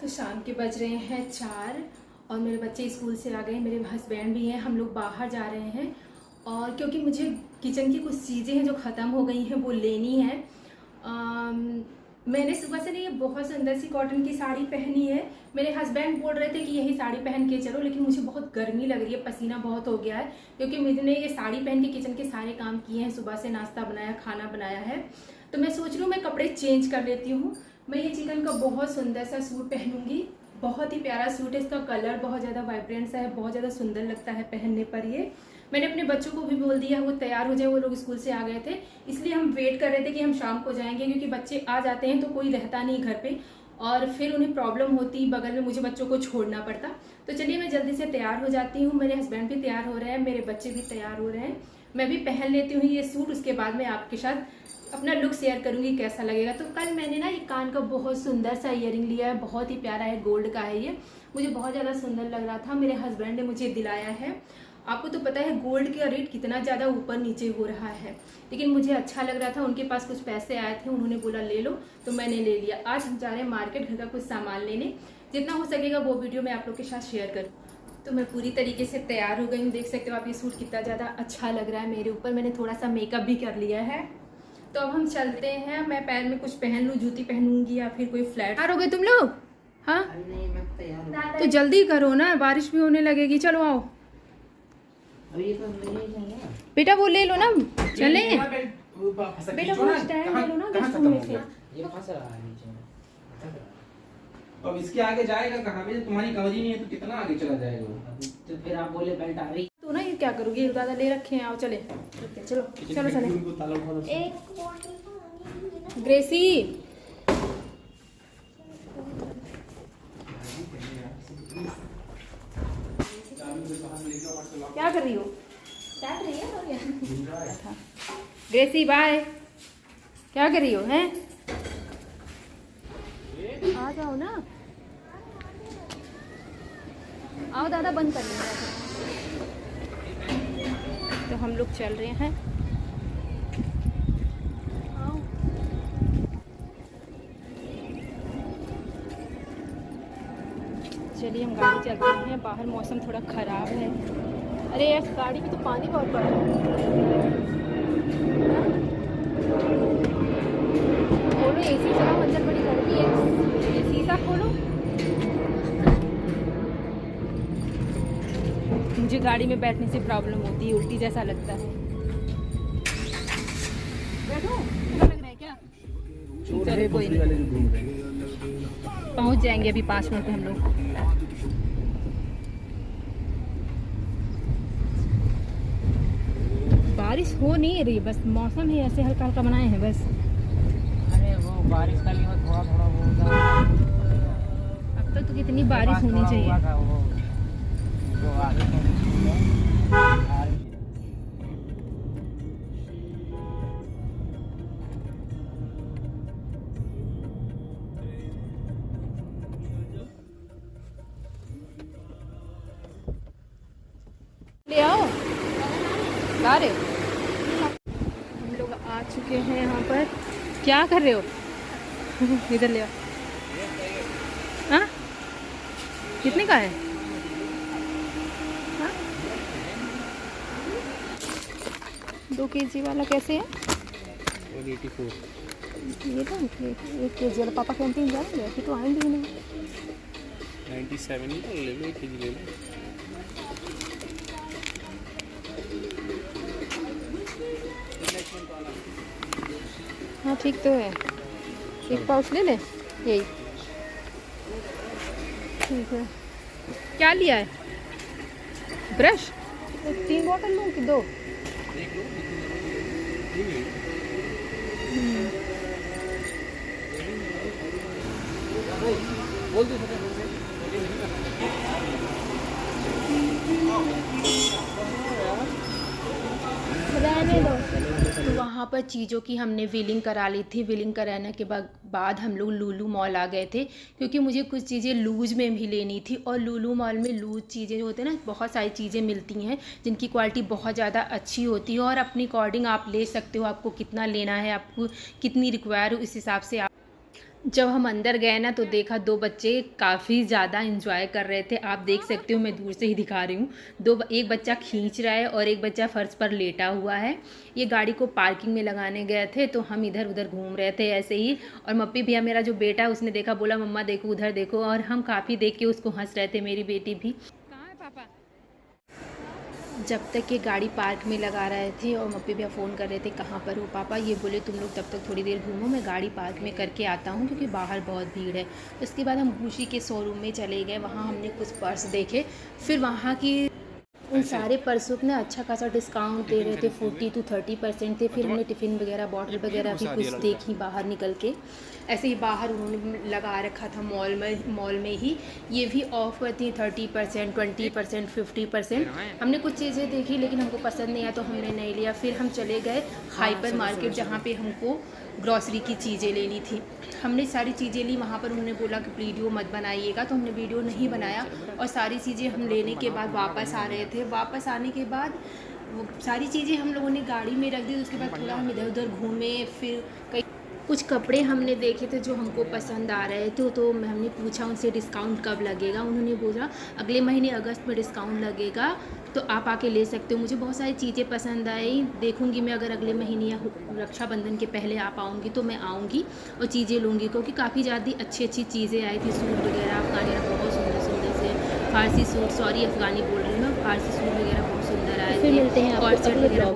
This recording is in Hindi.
तो शाम के बज रहे हैं 4 और मेरे बच्चे स्कूल से आ गए, मेरे हस्बैंड भी हैं, हम लोग बाहर जा रहे हैं। और क्योंकि मुझे किचन की कुछ चीज़ें हैं जो ख़त्म हो गई हैं वो लेनी है। मैंने सुबह से नहीं बहुत सुंदर सी कॉटन की साड़ी पहनी है। मेरे हस्बैंड बोल रहे थे कि यही साड़ी पहन के चलो, लेकिन मुझे बहुत गर्मी लग रही है, पसीना बहुत हो गया है क्योंकि मैंने ये साड़ी पहन के किचन के सारे काम किए हैं। सुबह से नाश्ता बनाया, खाना बनाया है, तो मैं सोच रही हूँ मैं कपड़े चेंज कर लेती हूँ। मैं ये चिकन का बहुत सुंदर सा सूट पहनूंगी, बहुत ही प्यारा सूट है। इसका कलर बहुत ज़्यादा वाइब्रेंट सा है, बहुत ज़्यादा सुंदर लगता है पहनने पर। ये मैंने अपने बच्चों को भी बोल दिया वो तैयार हो जाए, वो लोग स्कूल से आ गए थे, इसलिए हम वेट कर रहे थे कि हम शाम को जाएंगे क्योंकि बच्चे आ जाते हैं तो कोई रहता नहीं घर पे और फिर उन्हें प्रॉब्लम होती, बगल में मुझे बच्चों को छोड़ना पड़ता। तो चलिए मैं जल्दी से तैयार हो जाती हूँ। मेरे हस्बैंड भी तैयार हो रहे हैं, मेरे बच्चे भी तैयार हो रहे हैं, मैं भी पहन लेती हूँ ये सूट। उसके बाद मैं आपके साथ अपना लुक शेयर करूंगी कैसा लगेगा। तो कल मैंने ना ये कान का बहुत सुंदर सा ईयरिंग लिया है, बहुत ही प्यारा है, गोल्ड का है ये, मुझे बहुत ज़्यादा सुंदर लग रहा था, मेरे हस्बैंड ने मुझे दिलाया है। आपको तो पता है गोल्ड का रेट कितना ज़्यादा ऊपर नीचे हो रहा है, लेकिन मुझे अच्छा लग रहा था। उनके पास कुछ पैसे आए थे, उन्होंने बोला ले लो, तो मैंने ले लिया। आज हम जा रहे हैं मार्केट घर का कुछ सामान लेने, जितना हो सकेगा वो वीडियो मैं आप लोग के साथ शेयर करूँ। तो मैं पूरी तरीके से तैयार हो गई हूँ, देख सकते हो आप ये सूट कितना ज़्यादा अच्छा लग रहा है मेरे ऊपर। मैंने थोड़ा सा मेकअप भी कर लिया है। तो अब हम चलते हैं, मैं पैर में कुछ पहन लूँ, जूती पहनूंगी या फिर कोई फ्लैट। तैयार हो गए तुम लोग? हाँ नहीं, मैं तैयार तो जल्दी करो ना, बारिश भी होने लगेगी। चलो आओ बेटा, वो ले लो ना, चले बेटा, वो स्टैंड ले लो ना रेस्टरूम में से। ये फंस रहा है नीचे में। अब इसके आगे जाएगा कहाँ पे? तुम्हारी कमरी नहीं है तो कितना आगे चला जाएगा वो? तो फिर आप बोले बेल्ट आ रही तो ना ये क्या करोगे, दादा ले रखे हैं, आओ चले चलो चलो चले। ग्रेसी क्या कर रही हो? चाट रही है ग्रेसी, बाय। क्या कर रही हो हैं? आ जाओ ना, आओ दादा, बंद कर लेंगे। तो हम लोग चल रहे हैं, आओ। चलिए हम गाड़ी चलते हैं, बाहर मौसम थोड़ा ख़राब है। अरे यार गाड़ी में तो पानी बहुत पड़ रहा है। खोलो एसी, चलाओ, अंदर बड़ी गर्मी है, ये शीशा खोलो। मुझे गाड़ी में बैठने से प्रॉब्लम होती है, उल्टी जैसा लगता है। बैठो, लग रहा है क्या? चलो कोई नहीं, पहुंच जाएंगे अभी 5 मिनट में हम लोग। बारिश हो नहीं रही, बस मौसम ही ऐसे हल्का हल्का बनाए हैं बस। अरे वो बारिश का लिए थोड़ा थोड़ा वो अब तक तो कितनी बारिश होनी चाहिए। वो आगे ले आओ गारे। हम लोग आ चुके हैं यहाँ पर। क्या कर रहे हो? इधर ले आओ। हाँ कितने का है? हाँ 2 kg वाला कैसे है? 184। ये तो 1 kg वाला। पापा कैंटीन जाएंगे फिर तो आएंगे ही नहीं। 97 ही तो ले लो, 1 kg ले लो। हाँ ठीक तो है, 1 पाउच ले ले, यही ठीक है। क्या लिया है? ब्रश? 3 बॉटल लूँ कि 2? बोल दो रहने दो। तो वहाँ पर चीज़ों की हमने व्हीलिंग करा ली थी। व्हीलिंग कराने के बाद हम लोग लुलु मॉल आ गए थे क्योंकि मुझे कुछ चीज़ें लूज में भी लेनी थी। और लुलु मॉल में लूज चीज़ें जो होते हैं ना, बहुत सारी चीज़ें मिलती हैं जिनकी क्वालिटी बहुत ज़्यादा अच्छी होती है और अपनी अकॉर्डिंग आप ले सकते हो। आपको कितना लेना है, आपको कितनी रिक्वायर हो, इस हिसाब से आप जब हम अंदर गए ना तो देखा दो बच्चे काफ़ी ज़्यादा इंजॉय कर रहे थे। आप देख सकते हो, मैं दूर से ही दिखा रही हूँ। एक बच्चा खींच रहा है और एक बच्चा फर्श पर लेटा हुआ है। ये गाड़ी को पार्किंग में लगाने गए थे तो हम इधर उधर घूम रहे थे ऐसे ही। और मप्पी भैया, मेरा जो बेटा है, उसने देखा, बोला मम्मा देखो उधर देखो, और हम काफ़ी देख के उसको हंस रहे थे, मेरी बेटी भी। कहाँ है पापा? जब तक ये गाड़ी पार्क में लगा रहे थे और मप्पी भैया फ़ोन कर रहे थे कहाँ पर हो पापा, ये बोले तुम लोग तब तक थोड़ी देर घूमो, मैं गाड़ी पार्क में करके आता हूँ क्योंकि बाहर बहुत भीड़ है। उसके बाद हम गुशी के शोरूम में चले गए, वहाँ हमने कुछ पर्स देखे। फिर वहाँ की उन सारे पर्सों को ना अच्छा खासा डिस्काउंट दे रहे थे, 40 to 30% थे। फिर हमने टिफ़िन वगैरह, बॉटल वगैरह भी कुछ देखी बाहर निकल के। ऐसे ही बाहर उन्होंने लगा रखा था मॉल में ही, ये भी ऑफ पर थी 30%, 20%, 50%। हमने कुछ चीज़ें देखी लेकिन हमको पसंद नहीं आया तो हमने नहीं लिया। फिर हम चले गए हाइपर मार्केट, जहाँ पे हमको ग्रॉसरी की चीज़ें लेनी थी। हमने सारी चीज़ें ली। वहाँ पर उन्होंने बोला कि वीडियो मत बनाइएगा, तो हमने वीडियो नहीं बनाया। और सारी चीज़ें हम लेने के बाद वापस आ रहे थे। वापस आने के बाद वो सारी चीज़ें हम लोगों ने गाड़ी में रख दी। उसके बाद थोड़ा हम इधर उधर घूमे। फिर कई कुछ कपड़े हमने देखे थे जो हमको पसंद आ रहे थे, तो हमने पूछा उनसे डिस्काउंट कब लगेगा। उन्होंने बोला अगले महीने अगस्त में डिस्काउंट लगेगा, तो आप आके ले सकते हो। मुझे बहुत सारी चीज़ें पसंद आई। देखूंगी मैं, अगर अगले महीने या रक्षाबंधन के पहले आप आऊँगी तो मैं आऊँगी और चीज़ें लूँगी, क्योंकि काफ़ी ज़्यादा अच्छी चीज़ें आई थी। सूट वगैरह अफ़गानी, बहुत सुंदर सुंदर से फारसी सूट, अफ़गानी बोल रही हूँ मैं, फारसी सूट वगैरह बहुत सुंदर आए थे। फिर मिलते हैं आपको कॉर्सेट अगले वगैरह ब्लॉग